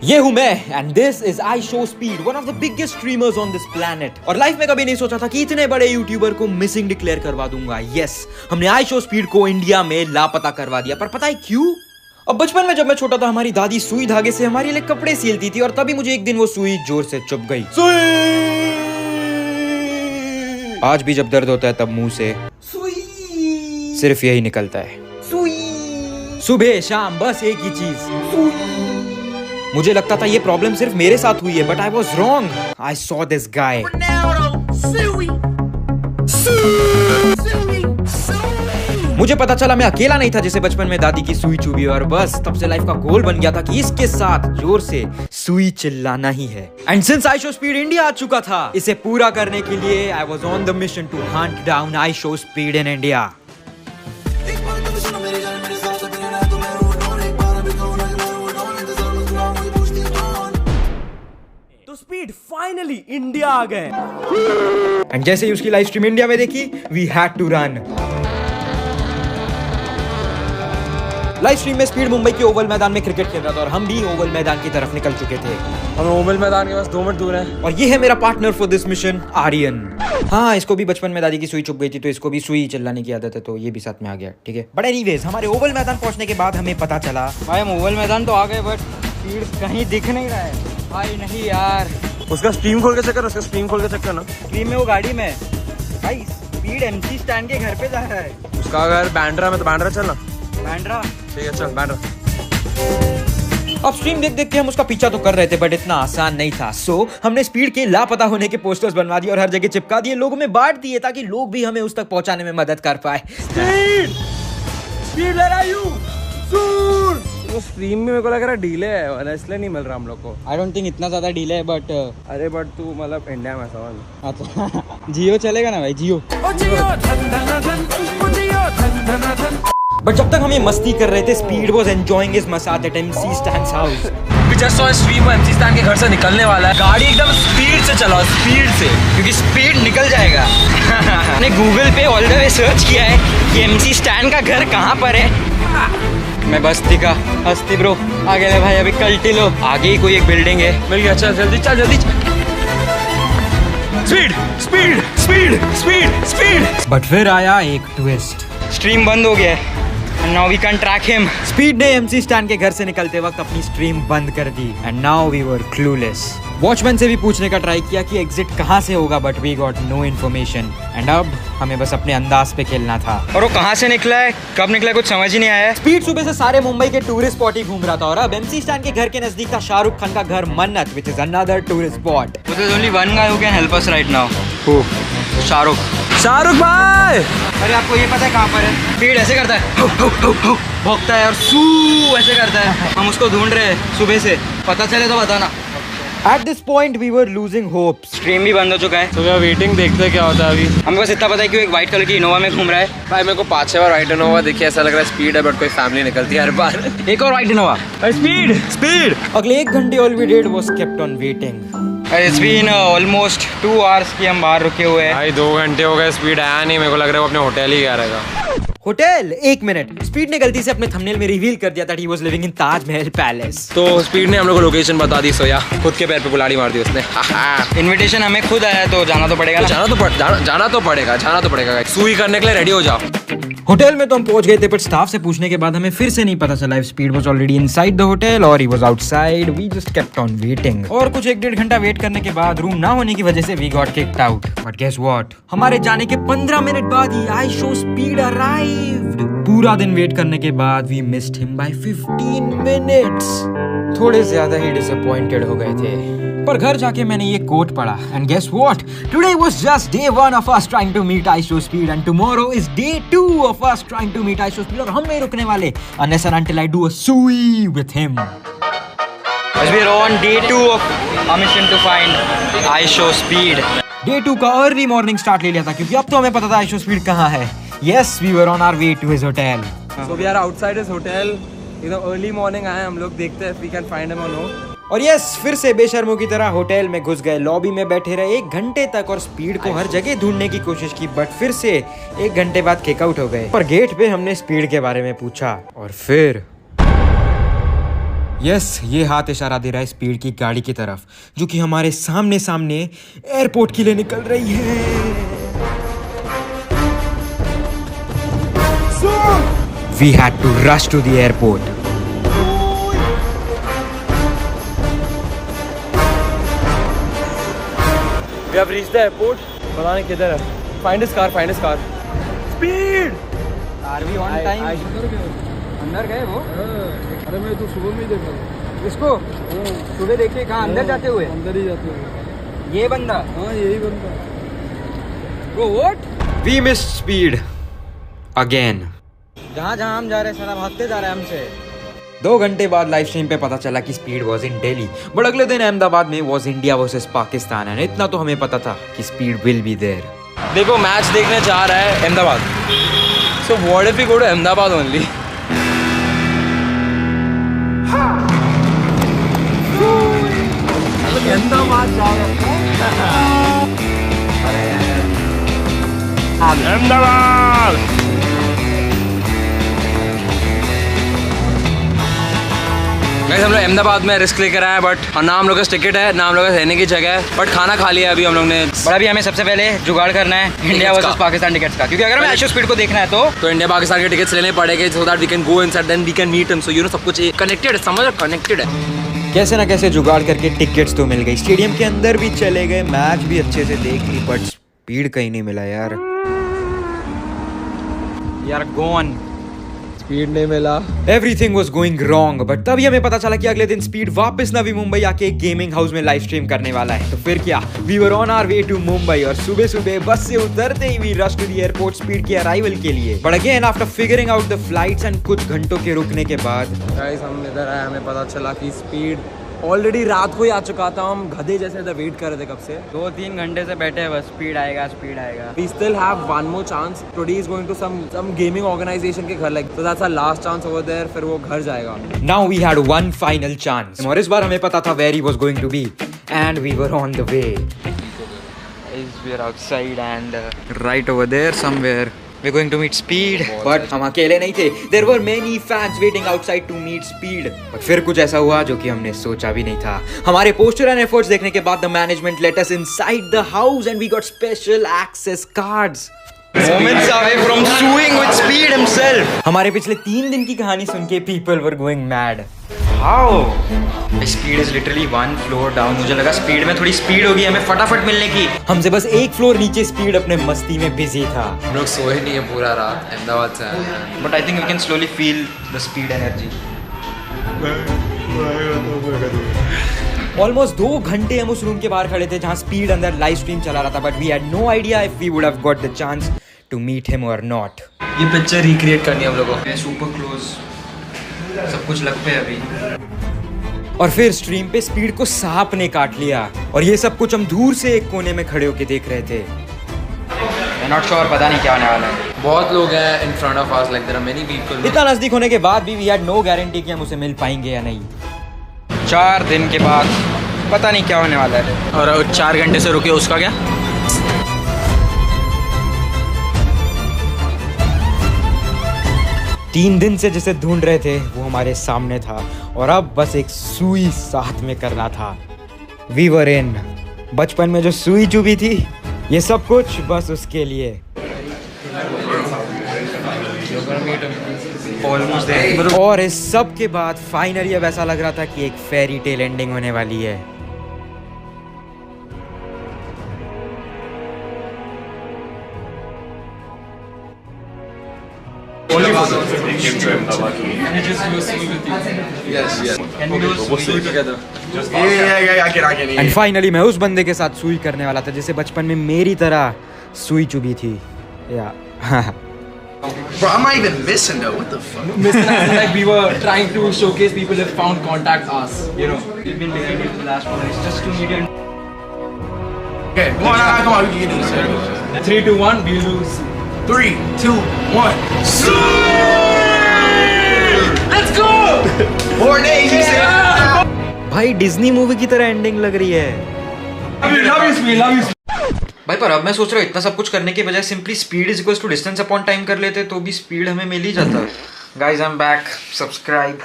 ये हूँ मैं and this is I show speed, one of the biggest streamers on this planet. और life में कभी नहीं सोचा था कि इतने बड़े यूट्यूबर को मिसिंग डिक्लेयर करवा दूंगा। यस, हमने आई शो स्पीड को इंडिया में लापता करवा दिया। पर पता है क्यों? अब बचपन में जब मैं छोटा था, हमारी दादी सुई धागे से हमारे लिए कपड़े सिलती थी और तभी मुझे एक दिन वो सुई जोर से चुभ गई। आज भी जब दर्द होता है तब मुंह से सुई सिर्फ यही निकलता है, सुई। सुबह शाम बस एक ही चीज, सुई। मुझे लगता था ये प्रॉब्लम सिर्फ मेरे साथ हुई है, but I was wrong. I saw this guy. मुझे पता चला मैं अकेला नहीं था जिसे बचपन में दादी की सुई चुभी, और बस तब से लाइफ का गोल बन गया था कि इसके साथ जोर से सुई चिल्लाना ही है। And since I show speed India आ चुका था, इसे पूरा करने के लिए I was on the mission to hunt down I show speed in India. तो स्पीड फाइनली इंडिया आ गए। एंड जैसे ही उसकी लाइव स्ट्रीम इंडिया में देखी, we had to run. Live stream में स्पीड मुंबई के ओवल मैदान में क्रिकेट खेल रहा था और हम भी ओवल मैदान की तरफ निकल चुके थे। हम ओवल मैदान के पास 2 मिनट दूर हैं। और ये है मेरा partner for this mission, Aryan. हाँ, इसको भी बचपन में दादी की सुई चुभ गई थी, तो इसको भी सुई चिल्लाने की आदत है, तो ये भी साथ में आ गया। ठीक है, बट एनीवेज हमारे ओवल मैदान पहुंचने के बाद हमें पता चला, भाई हम ओवल मैदान तो आ गए, बट स्पीड कहीं दिख नहीं रहा है। भाई नहीं यार, उसका स्ट्रीम खोल के चेक कर, उसका स्ट्रीम खोल के चेक करना। स्ट्रीम में वो गाड़ी में। भाई स्पीड एमसी स्टैंड के घर पे जा रहा है। उसका अगर बैंड्रा में तो बैंड्रा चलना। बैंड्रा ठीक है, चल बैंड्रा। अब स्ट्रीम देख देख के हम उसका पीछा तो कर रहे थे, बट इतना आसान नहीं था। सो हमने स्पीड के लापता होने के पोस्टर्स बनवा दिए और हर जगह चिपका दिए, लोगों में बांट दिए ताकि लोग भी हमें उस तक पहुंचाने में मदद कर पाए। स्पीड ले रहा यू सूर। वो स्ट्रीम में मेरे को लग रहा है डीले है, वाला इसलिए नहीं मिल रहा हम लोग को। आई डोंट थिंक इतना ज्यादा डिले है, बट अरे बट तू मतलब इंडिया में सवाल। अच्छा जियो चलेगा ना भाई, जियो। बट जब तक हम ये मस्ती कर रहे थे, Speed was enjoying his massage at MC Stan's house. Just saw stream MC stand के घर से निकलने वाला है। गाड़ी एकदम स्पीड से चलाओ, स्पीड से, क्योंकि स्पीड निकल जाएगा। मैंने गूगल पे ऑल द वे सर्च किया है कि एमसी स्टैंड का घर कहाँ पर है। मैं बस्ती का हस्ती ब्रो। आगे ले भाई, अभी कल्टी लो। आगे ही कोई एक बिल्डिंग है। मिल गया, चल जल्दी चल जल्दी। Speed speed speed speed speed. But फिर आया एक ट्विस्ट। स्ट्रीम बंद हो गया है। Now we can track him. Speed ने एमसी स्टैंड के घर से निकलते वक्त अपनी स्ट्रीम बंद कर दी and now we were clueless. Watchman से भी पूछने का ट्राई किया कि एग्जिट कहाँ से होगा, but we got no information. And अब हमें बस अपने अंदाज पे खेलना था। और वो कहाँ से निकला है, कब निकला है, कुछ समझ ही नहीं आया है। स्पीड सुबह से सारे मुंबई के टूरिस्ट स्पॉट ही घूम रहा था और अब एमसी स्टैंड के घर के नजदीक था शाहरुख खान का घर मन्नत, which is another tourist spot. There is only one guy who can help us right now. Who? Shahrukh भाई। अरे आपको ये पता है कहाँ पर है? स्पीड ऐसे करता है, भौंकता है और सू ऐसे करता है। हम उसको ढूंढ रहे हैं सुबह से, पता चले तो बताना। At this point we were losing hopes. Stream भी बंद हो चुका है, तो क्या वेटिंग, देखते हैं क्या होता है अभी। हमें बस इतना पता है कि वो एक व्हाइट कलर की इनोवा में घूम रहा है। भाई मेरे को 5-6 बार व्हाइट इनोवा देखिए, ऐसा लग रहा है स्पीड है, बट कोई फैमिली निकलती है हर बार। एक और व्हाइट इनोवा। Speed speed. अगले 1 घंटे all we did was kept on waiting. It's been almost 2 hours की हम बाहर रुके हुए हैं। भाई 2 घंटे हो गए, स्पीड आया नहीं। मेरे को लग रहा है वो अपने होटल ही गया रहेगा। होटल? 1 मिनट। स्पीड ने गलती से अपने थंबनेल में रिवील कर दिया था कि he was living in Taj Mahal palace. तो स्पीड ने हम लोग को लोकेशन बता दी, सोया खुद के पैर पे बुलाड़ी मार दी उसने। इनविटेशन हमें खुद आया तो जाना तो पड़ेगा। जाना तो पड़ेगा। सुई करने के लिए रेडी हो जाओ। होटल में तो हम पहुंच गए थे, बट स्टाफ से पूछने के बाद हमें फिर से नहीं पता चला Speed was already inside the hotel और he was outside. We just kept on waiting. और कुछ 1-1.5 घंटा वेट करने के बाद रूम ना होने की वजह से we got kicked out. But guess what, हमारे जाने के 15 मिनट बाद ही आई शो स्पीड अराइव्ड। पूरा दिन वेट करने के बाद we missed him by 15 minutes. थोड़े ज्यादा ही डिसअपॉइंटेड हो गए थे। पर घर जाके मैंने ये कोट पढ़ा and guess what, today was just day 1 of us trying to meet I show Speed and tomorrow is day 2 of us trying to meet I show Speed. और हम नहीं रुकने वाले unless and until I do a suey with him. As we are on day 2 of our mission to find I show speed. Day 2 का early morning start ले लिया था क्योंकि अब तो हमें पता था आई शो स्पीड कहाँ है। Yes, we were on our way to his hotel. So we are outside his hotel. एकदम अर्ली मॉर्निंग आए हम लोग, देखते हैं if we can find him or no. और यस, फिर से बेशर्मों की तरह होटल में घुस गए, लॉबी में बैठे रहे 1 घंटे तक और स्पीड को हर जगह ढूंढने की कोशिश की, बट फिर से 1 घंटे बाद किक आउट हो गए। पर गेट पे हमने स्पीड के बारे में पूछा और फिर यस, ये हाथ इशारा दे रहा है स्पीड की गाड़ी की तरफ, जो कि हमारे सामने सामने एयरपोर्ट के लिए निकल रही है। We had to rush to the airport. We have reached the airport. पता नहीं किधर है. Find his car. Find his car. Speed. Are we on time? अंदर गए वो? अरे मैं तो सुबह में ही देखा था। इसको सुबह देखिए कहाँ अंदर जाते हुए? अंदर ही जाते हुए। ये बंदा? हाँ यही बंदा। Bro, what? We missed speed again. जहाँ जहाँ हम जा रहे हैं सारा भागते जा रहा है हमसे। 2 घंटे बाद लाइव स्ट्रीम पे पता चला कि speed was in Delhi, but अगले दिन अहमदाबाद में was India versus Pakistan, and इतना तो हमें पता था कि स्पीड विल बी देयर। देखो मैच देखने जा रहा है Ahmedabad. So what if we go to Ahmedabad only? Ahmedabad जा रहे हैं. अहमदाबाद. गाइस हम लोग अहमदाबाद में रिस्क लेकर आए, बट ना हम लोग का टिकट है ना हम लोग का रहने की जगह है, बट खाना खा लिया अभी हम लोग ने. पर अभी हमें सबसे पहले जुगाड़ करना है इंडिया वर्सेस पाकिस्तान टिकट्स का, क्योंकि अगर हमें एशो स्पीड को देखना है तो इंडिया पाकिस्तान के टिकट्स लेने पड़ेंगे, so that we can go inside, then we can meet him. So you know सब कुछ कनेक्टेड है, समझ, कनेक्टेड है. कैसे ना कैसे जुगाड़ करके टिकट्स तो मिल गई, स्टेडियम के अंदर भी चले गए, मैच भी अच्छे से देख ली, बट स्पीड कहीं नहीं मिला यार. गॉन. स्पीड नहीं मिला। Everything was going wrong, but तभी हमें पता चला कि अगले दिन स्पीड वापस नवी मुंबई आके एक गेमिंग हाउस में लाइव स्ट्रीम करने वाला है. तो फिर क्या, we were on our way to Mumbai, और सुबह सुबह बस से उतरते ही we rush to the airport Speed के अराइवल के लिए. But again after figuring out the flights and कुछ घंटों के रुकने के बाद गाइस हम इधर आए, हमें पता चला कि स्पीड ऑलरेडी रात को ही आ चुका था. हम गधे जैसे इधर वेट कर रहे थे कब से, 2-3 घंटे से बैठे हैं बस, स्पीड आएगा स्पीड आएगा. We still have one more chance. Today is going to some gaming organization के घर, like so that's our last chance over there. फिर वो घर जाएगा. now we had one final chance, और इस बार हमें पता था where he was going to be, and we were on the way. We are outside and right over there somewhere we're going to meet Speed. But हम अकेले नहीं थे. There were many fans waiting outside to meet Speed. But फिर कुछ ऐसा हुआ जो कि हमने सोचा भी नहीं था. हमारे पोस्टर एंड एफर्ट्स देखने के बाद the management let us inside the house and we got special access cards. Moments away from suing with Speed himself. हमारे पिछले 3 दिन की कहानी सुन के people were going mad. How? Speed is literally 1 floor down. मुझे लगा स्पीड में थोड़ी स्पीड होगी हमें फटाफट मिलने की. हमसे बस 1 फ्लोर नीचे स्पीड अपने मस्ती में बिजी था. हम लोग सोए नहीं है पूरा रात, अहमदाबाद से आए हैं. But I think we can slowly feel the speed energy. Almost 2 घंटे हम उस रूम के बाहर खड़े थे जहाँ स्पीड अंदर लाइव स्ट्रीम चला रहा था, but we had no idea if we would have got the chance to meet him और नॉट. ये पिक्चर रिक्रिएट करनी है हम लोगों को. सुपर क्लोज, सब कुछ लग पे अभी. और फिर स्ट्रीम पे स्पीड को सांप ने काट लिया, और ये सब कुछ हम दूर से एक कोने में खड़े होके देख रहे थे. नॉट श्योर, पता नहीं क्या होने वाला है. बहुत लोग हैं in front of us, like there are many people. इतना नजदीक होने के बाद भी वी हैड नो गारंटी कि हम उसे मिल पाएंगे या नहीं. 4 दिन के बाद पता नहीं क्या होने वाला है. और 4 घंटे से रुके, उसका क्या? तीन दिन से जिसे ढूंढ रहे थे वो हमारे सामने था, और अब बस एक सुई साथ में करना था. वी वर इन. बचपन में जो सुई चुभी थी, ये सब कुछ बस उसके लिए. और इस सब के बाद फाइनली अब ऐसा लग रहा था कि एक फेरी टेल एंडिंग होने वाली है. Only for एंड फाइनली मैं उस बंदे के साथ सुई करने वाला था जिसे बचपन में मेरी तरह सुई चुभी थी. या Bro, I'm not even missing though. What the fuck? Missing as in like we were trying to showcase people if found contact us, you know. We've been behind you for the last 4 minutes just to meet you. Okay, come on, we can do this. 3, 2, 1, we lose. 3, 2, 1. Let's go! 4 days, you said. भाई Disney movie की तरह ending लग रही है. Love you. भाई पर अब मैं सोच रहा हूँ इतना सब कुछ करने के बजाय simply speed is equals to distance upon time कर लेते तो भी स्पीड हमें मिल ही जाता. Guys I am back, subscribe.